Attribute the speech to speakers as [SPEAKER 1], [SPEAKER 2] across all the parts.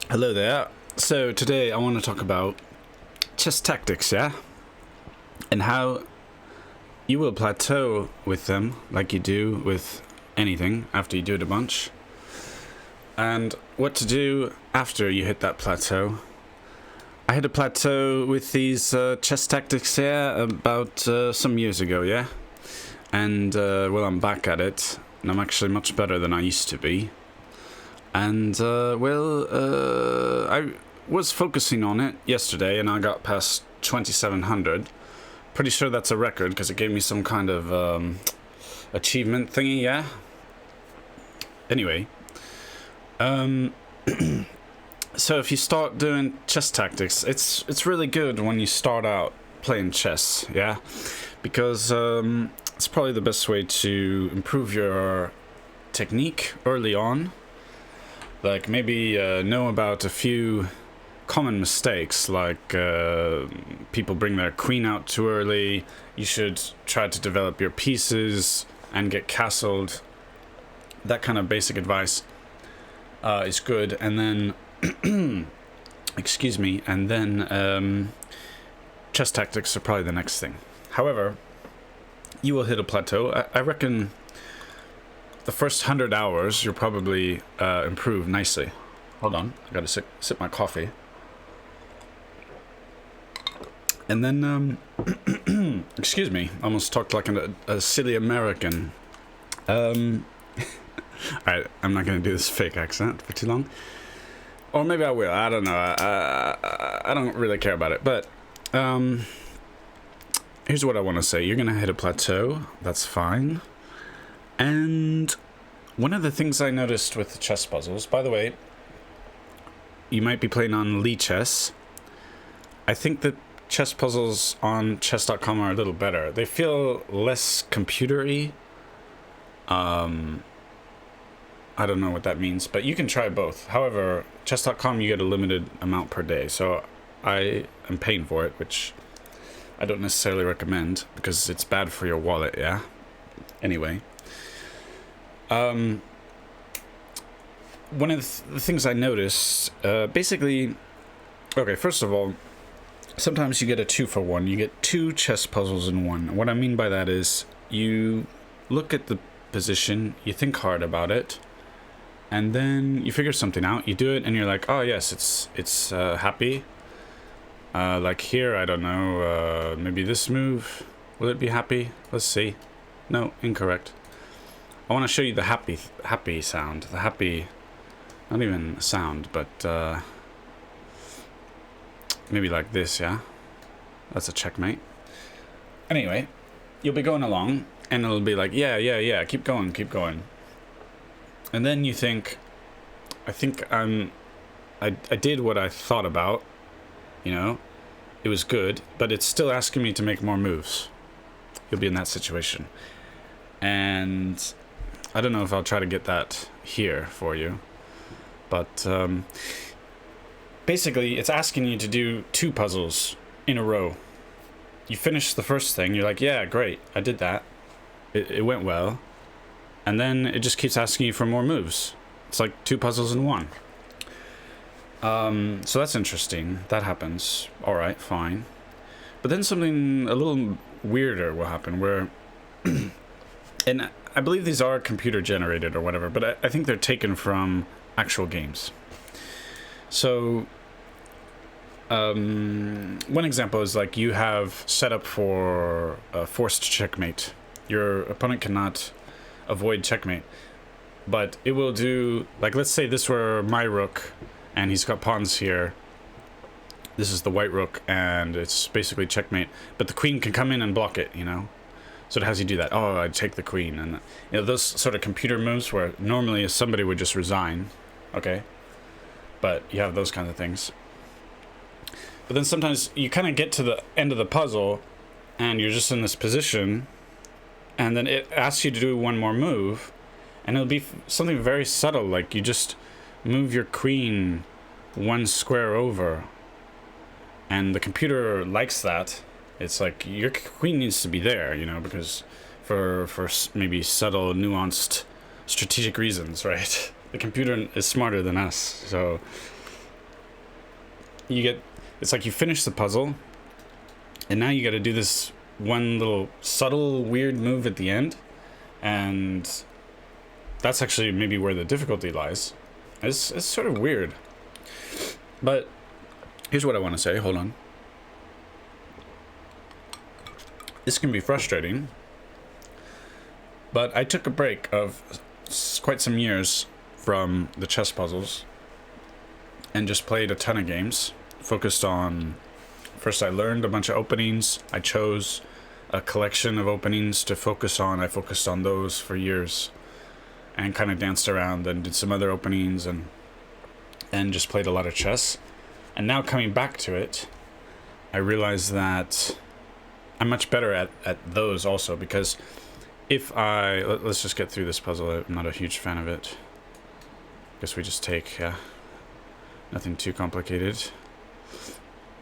[SPEAKER 1] Hello there. So today I want to talk about chess tactics, yeah? And how you will plateau with them like you do with anything after you do it a bunch. And what to do after you hit that plateau. I hit a plateau with these chess tactics here about some years ago, yeah? And well, I'm back at it, and I'm actually much better than I used to be. And, I was focusing on it yesterday, and I got past 2700. Pretty sure that's a record, because it gave me some kind of achievement thingy, yeah? Anyway. So if you start doing chess tactics, it's really good when you start out playing chess, yeah? Because it's probably the best way to improve your technique early on. Like, maybe know about a few common mistakes, like people bring their queen out too early. You should try to develop your pieces and get castled. That kind of basic advice is good. And then, excuse me, and then chess tactics are probably the next thing. However, you will hit a plateau. I reckon the first 100 hours, you'll probably improve nicely. Hold on, I gotta sip my coffee. And then, excuse me, almost talked like a silly American. Alright, I'm not gonna do this fake accent for too long. Or maybe I will, I don't know. I don't really care about it. But, here's what I want to say. You're gonna hit a plateau, that's fine. And one of the things I noticed with the chess puzzles, by the way, you might be playing on Lee Chess. I think that chess puzzles on chess.com are a little better. They feel less computer-y. I don't know what that means, but you can try both. However, chess.com you get a limited amount per day, so I am paying for it, which I don't necessarily recommend because it's bad for your wallet, yeah? Anyway. One of the things I noticed, basically, okay, first of all, sometimes you get a 2-for-1. You get two chess puzzles in one. What I mean by that is you look at the position, you think hard about it, and then you figure something out. You do it, and you're like, oh yes, it's happy. Like here, I don't know, maybe this move, will it be happy? Let's see. No, incorrect. I want to show you the happy sound. The happy, not even sound, but maybe like this, yeah? That's a checkmate. Anyway, you'll be going along, and it'll be like, yeah, keep going. And then you think, I think I did what I thought about, you know? It was good, but it's still asking me to make more moves. You'll be in that situation. And I don't know if I'll try to get that here for you, but basically it's asking you to do two puzzles in a row. You finish the first thing, you're like, yeah, great, I did that. It went well. And then it just keeps asking you for more moves. It's like two puzzles in one. So that's interesting. That happens. All right, fine. But then something a little weirder will happen where... and I believe these are computer generated or whatever, but I think they're taken from actual games. So, one example is like you have set up for a forced checkmate. Your opponent cannot avoid checkmate, but it will do, like, let's say this were my rook and he's got pawns here. This is the white rook and it's basically checkmate, but the queen can come in and block it, you know? So it has you do that. Oh, I'd take the queen. And, you know, those sort of computer moves where normally somebody would just resign. Okay? But you have those kinds of things. But then sometimes you kind of get to the end of the puzzle and you're just in this position and then it asks you to do one more move and it'll be something very subtle, like you just move your queen one square over. And the computer likes that. It's like your queen needs to be there, you know, because for maybe subtle, nuanced, strategic reasons, right? The computer is smarter than us, so you get, it's like you finish the puzzle, and now you got to do this one little subtle weird move at the end, and that's actually maybe where the difficulty lies. It's sort of weird, but here's what I want to say. Hold on. This can be frustrating, but I took a break of quite some years from the chess puzzles and just played a ton of games, focused on, first I learned a bunch of openings. I chose a collection of openings to focus on. I focused on those for years and kind of danced around and did some other openings and just played a lot of chess. And now coming back to it, I realize that I'm much better at those also, because if let's just get through this puzzle. I'm not a huge fan of it. Guess we just take, nothing too complicated.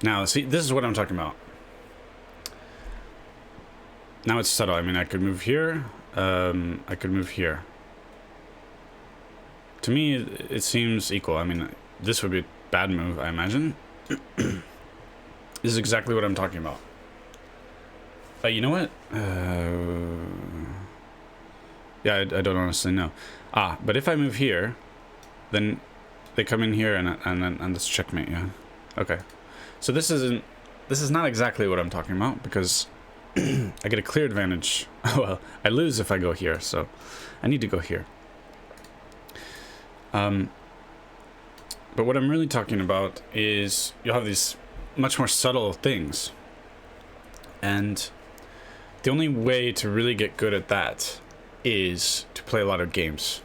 [SPEAKER 1] Now, see, this is what I'm talking about. Now it's subtle. I mean, I could move here. I could move here. To me, it seems equal. I mean, this would be a bad move, I imagine. This is exactly what I'm talking about. You know what? Yeah, I don't honestly know. But if I move here, then they come in here and this checkmate. Yeah. Okay. So this is not exactly what I'm talking about, because I get a clear advantage. Well, I lose if I go here, so I need to go here. But what I'm really talking about is you'll have these much more subtle things, and the only way to really get good at that is to play a lot of games.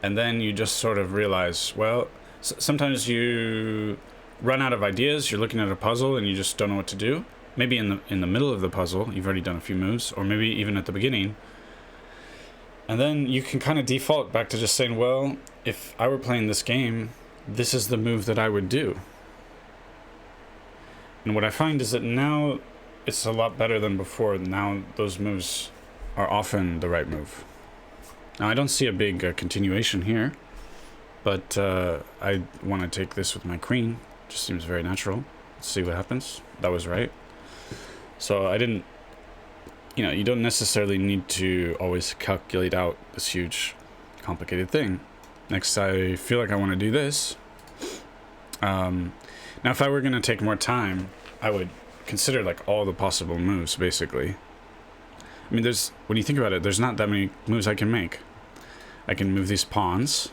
[SPEAKER 1] And then you just sort of realize, well, sometimes you run out of ideas. You're looking at a puzzle and you just don't know what to do. Maybe in the middle of the puzzle, you've already done a few moves, or maybe even at the beginning. And then you can kind of default back to just saying, well, if I were playing this game, this is the move that I would do. And what I find is that now it's a lot better than before. Now those moves are often the right move. Now I don't see a big continuation here, but I want to take this with my queen. Just seems very natural. Let's see what happens. That was right. So I didn't, you don't necessarily need to always calculate out this huge complicated thing. Next, I feel like I want to do this. Now if I were going to take more time, I would consider like all the possible moves, basically. I mean, when you think about it, there's not that many moves I can make. I can move these pawns.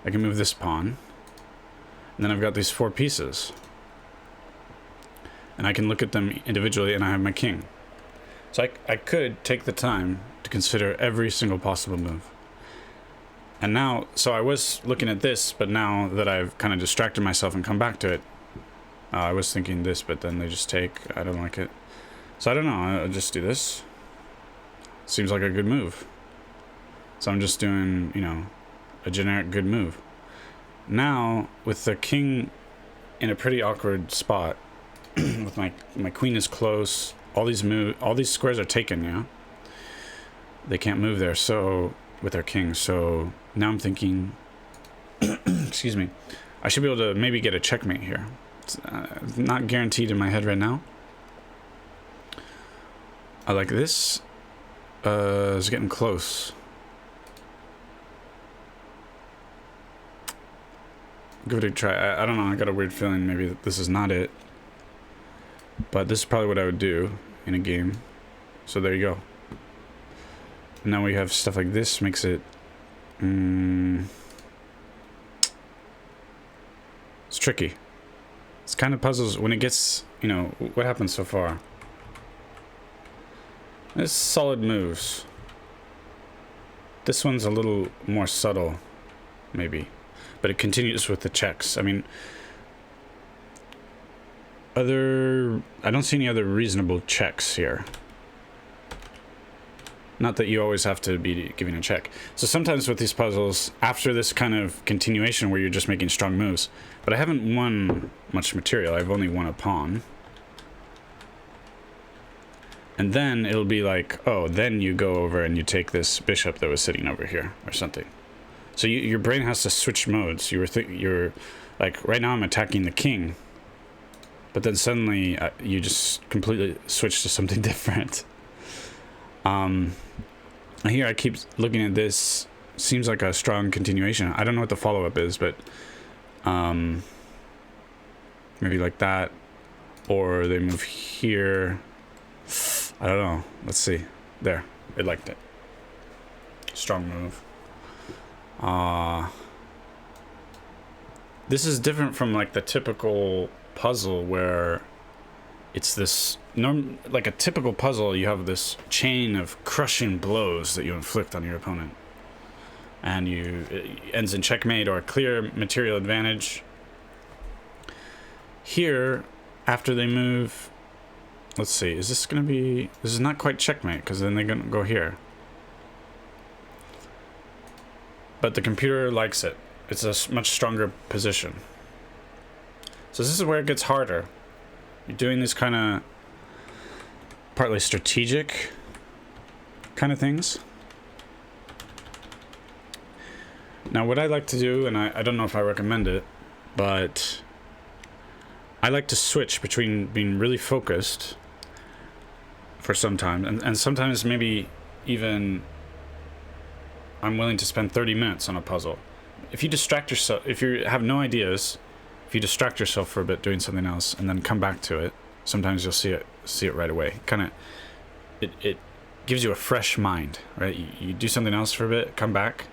[SPEAKER 1] I can move this pawn. And then I've got these 4 pieces. And I can look at them individually, and I have my king. So I could take the time to consider every single possible move. And now, so I was looking at this, but now that I've kind of distracted myself and come back to it, I was thinking this, but then they just take. I don't like it. So I don't know. I'll just do this. Seems like a good move. So I'm just doing, a generic good move. Now, with the king in a pretty awkward spot, with my queen is close, all these squares are taken, yeah? They can't move there, so, with their king, so now I'm thinking, excuse me, I should be able to maybe get a checkmate here. It's not guaranteed in my head right now. I like this. It's getting close. Give it a try. I don't know. I got a weird feeling maybe this is not it. But this is probably what I would do in a game. So there you go. Now we have stuff like this. Makes it... it's tricky. It's kind of puzzles when it gets... what happens so far? It's solid moves. This one's a little more subtle, maybe. But it continues with the checks. I mean, I don't see any other reasonable checks here. Not that you always have to be giving a check. So sometimes with these puzzles, after this kind of continuation where you're just making strong moves, but I haven't won much material. I've only won a pawn. And then it'll be like, oh, then you go over and you take this bishop that was sitting over here or something. So your brain has to switch modes. You're Like right now I'm attacking the king, but then suddenly you just completely switch to something different. Here I keep looking at this. Seems like a strong continuation. I don't know what the follow-up is, but maybe like that, or they move here. I don't know. Let's see. There, it liked it. Strong move. This is different from like the typical puzzle where it's this like a typical puzzle. You have this chain of crushing blows that you inflict on your opponent, and it ends in checkmate or a clear material advantage. Here, after they move, let's see, is this gonna be, this is not quite checkmate, because then they're gonna go here. But the computer likes it. It's a much stronger position. So this is where it gets harder. You're doing this kind of partly strategic kind of things. Now what I like to do, and I don't know if I recommend it, but I like to switch between being really focused for some time, and sometimes maybe even I'm willing to spend 30 minutes on a puzzle. If you distract yourself, if you have no ideas, if you distract yourself for a bit doing something else and then come back to it, sometimes you'll see it right away. It gives you a fresh mind, right? You do something else for a bit, come back.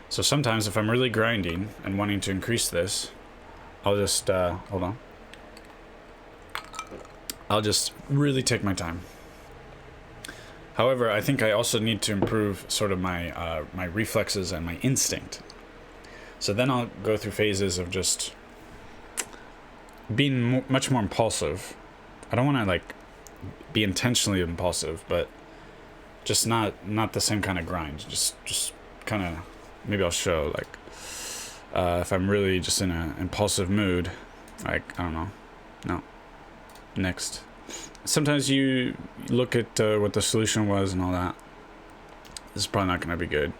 [SPEAKER 1] So sometimes if I'm really grinding and wanting to increase this, I'll just hold on. I'll just really take my time. However, I think I also need to improve sort of my my reflexes and my instinct. So then I'll go through phases of just being much more impulsive. I don't want to like be intentionally impulsive, but just not the same kind of grind. Just kind of, maybe I'll show like if I'm really just in an impulsive mood, like I don't know, no, next. Sometimes you look at what the solution was and all that. This is probably not going to be good,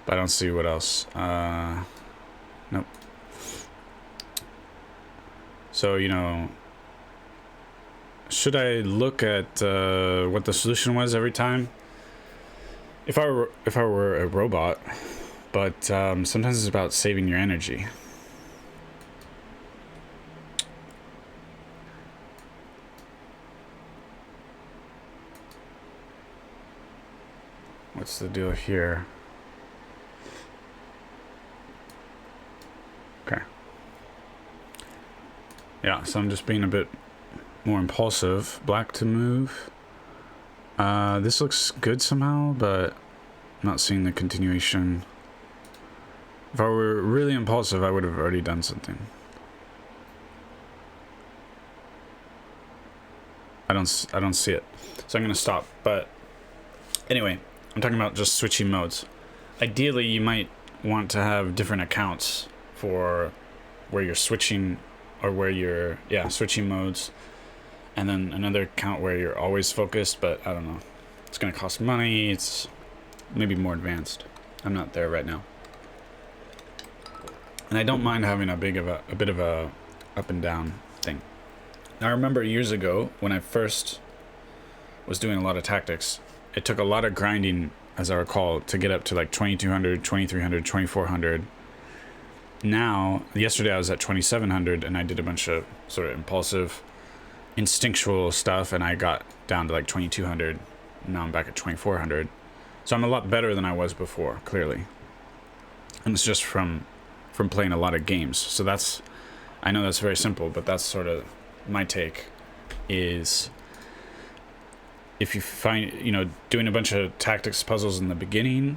[SPEAKER 1] but I don't see what else. Nope. So, you know, should I look at what the solution was every time? If I were a robot, but sometimes it's about saving your energy. What's the deal here? Okay. Yeah, so I'm just being a bit more impulsive. Black to move. This looks good somehow, but I'm not seeing the continuation. If I were really impulsive, I would have already done something. I don't see it. So I'm gonna stop. But anyway, I'm talking about just switching modes. Ideally, you might want to have different accounts for where you're switching, or where you're, yeah, switching modes. And then another account where you're always focused, but I don't know. It's gonna cost money, it's maybe more advanced. I'm not there right now. And I don't mind having a bit of a up and down thing. Now I remember years ago when I first was doing a lot of tactics, it took a lot of grinding, as I recall, to get up to like 2200, 2300, 2400. Now, yesterday I was at 2700 and I did a bunch of sort of impulsive, instinctual stuff, and I got down to like 2200. Now I'm back at 2400. So I'm a lot better than I was before, clearly. And it's just from playing a lot of games. So that's, I know that's very simple, but that's sort of my take, is if you find, you know, doing a bunch of tactics puzzles in the beginning,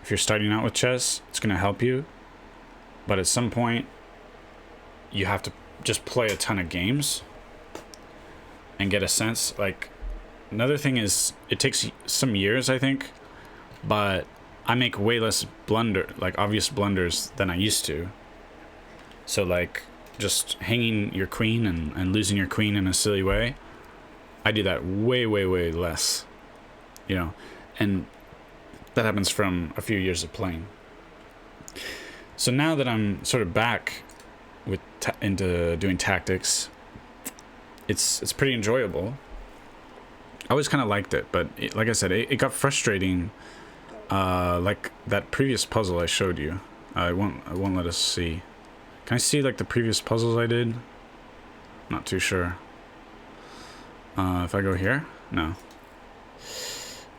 [SPEAKER 1] if you're starting out with chess, it's going to help you. But at some point, you have to just play a ton of games and get a sense. Like, another thing is, it takes some years, I think, but I make way less obvious blunders than I used to. So, like, just hanging your queen and losing your queen in a silly way, I do that way, way, way less, you know, and that happens from a few years of playing. So now that I'm sort of back into doing tactics. It's pretty enjoyable. I always kind of liked it, but like I said, it got frustrating. Like that previous puzzle I showed you. I won't let us see. Can I see like the previous puzzles I did? Not too sure. If I go here, no.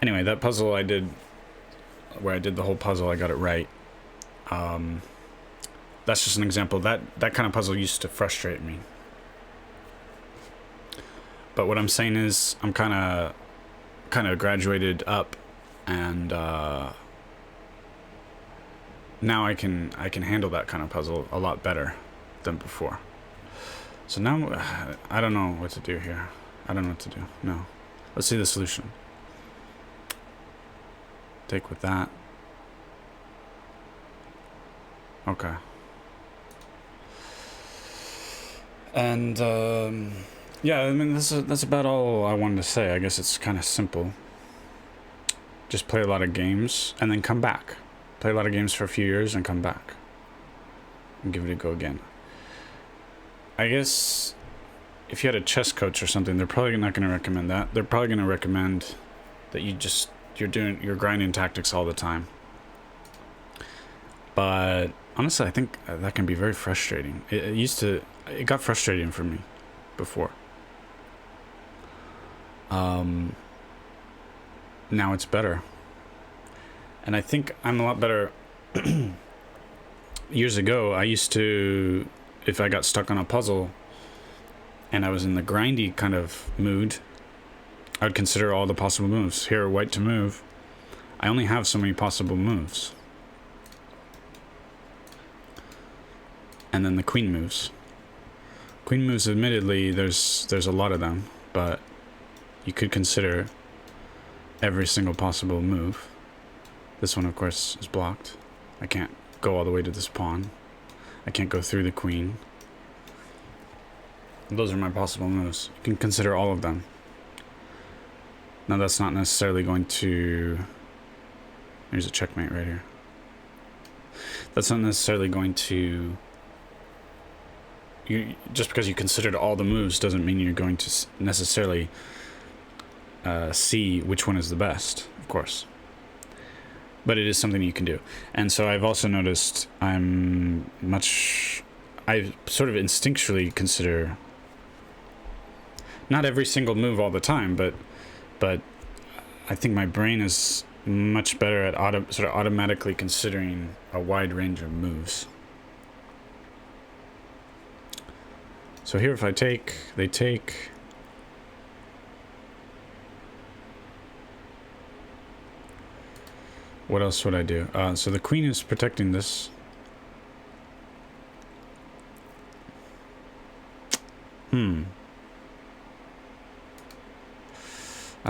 [SPEAKER 1] Anyway, that puzzle I did, where I did the whole puzzle, I got it right. That's just an example. That kind of puzzle used to frustrate me. But what I'm saying is, I'm kind of graduated up, and now I can handle that kind of puzzle a lot better than before. So now I don't know what to do here. I don't know what to do. No. Let's see the solution. Take with that. Okay. And yeah, I mean that's about all I wanted to say. I guess it's kind of simple. Just play a lot of games and then come back. Play a lot of games for a few years and come back. And give it a go again. I guess if you had a chess coach or something, they're probably not going to recommend that. They're probably going to recommend that you're grinding tactics all the time. But honestly, I think that can be very frustrating. It got frustrating for me before. Now it's better. And I think I'm a lot better. Years ago, I used to, if I got stuck on a puzzle and I was in the grindy kind of mood, I would consider all the possible moves. Here, white to move. I only have so many possible moves. And then the queen moves. Queen moves, admittedly, there's a lot of them, but you could consider every single possible move. This one, of course, is blocked. I can't go all the way to this pawn. I can't go through the queen. Those are my possible moves. You can consider all of them. Now, that's not necessarily going to... There's a checkmate right here. That's not necessarily going to... Just because you considered all the moves doesn't mean you're going to necessarily see which one is the best, of course. But it is something you can do. And so I've also noticed I sort of instinctually consider not every single move all the time, but I think my brain is much better at sort of automatically considering a wide range of moves. So here, if I take, they take. What else would I do? So the queen is protecting this. I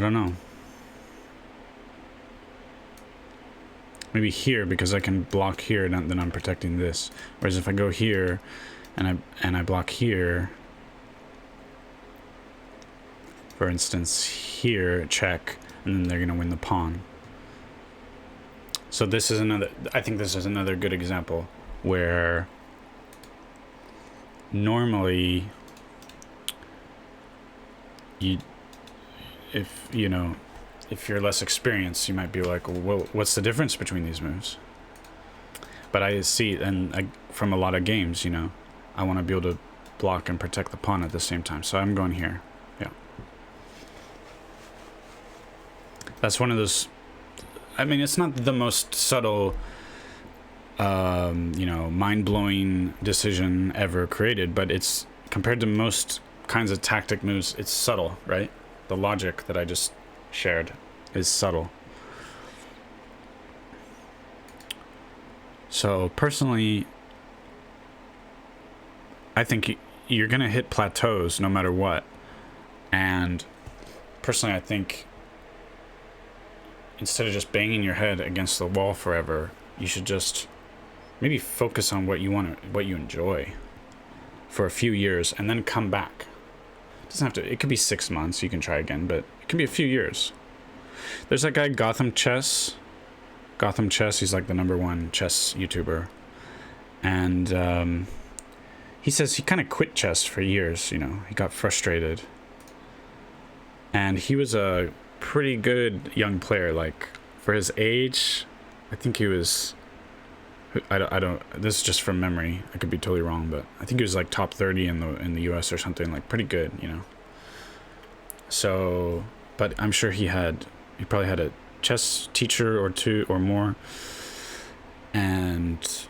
[SPEAKER 1] don't know. Maybe here, because I can block here, and then I'm protecting this. Whereas if I go here, and I block here, for instance, here, check, and then they're gonna win the pawn. So this is another, I think this is another good example where normally if you're less experienced, you might be like, well, what's the difference between these moves? But I see, and from a lot of games, I want to be able to block and protect the pawn at the same time. So I'm going here. Yeah. That's one of those, I mean, it's not the most subtle, mind-blowing decision ever created, but it's, compared to most kinds of tactic moves, it's subtle, right? The logic that I just shared is subtle. So personally, I think you're going to hit plateaus no matter what. And personally, I think instead of just banging your head against the wall forever, you should just maybe focus on what you want, what you enjoy for a few years, and then come back. It doesn't have to, it could be 6 months, you can try again, but it can be a few years. There's that guy, Gotham Chess, he's like the #1 chess YouTuber. And he says he kind of quit chess for years, you know. He got frustrated. And he was a pretty good young player, like for his age. I think he was, I don't, this is just from memory. I could be totally wrong, but I think he was like top 30 in the US or something, like pretty good, you know. So, but I'm sure he probably had a chess teacher or two or more, and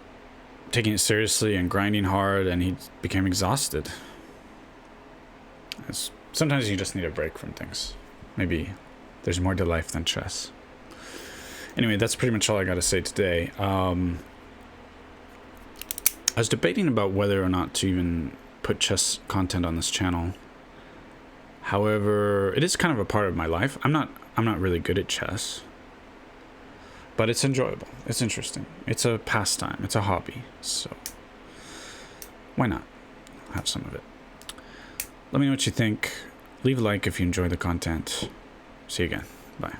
[SPEAKER 1] taking it seriously and grinding hard, and he became exhausted. Sometimes you just need a break from things. Maybe there's more to life than chess. Anyway, that's pretty much all I got to say today. I was debating about whether or not to even put chess content on this channel. However, it is kind of a part of my life. I'm not really good at chess, but it's enjoyable. It's interesting. It's a pastime. It's a hobby. So why not have some of it? Let me know what you think. Leave a like if you enjoy the content. See you again. Bye.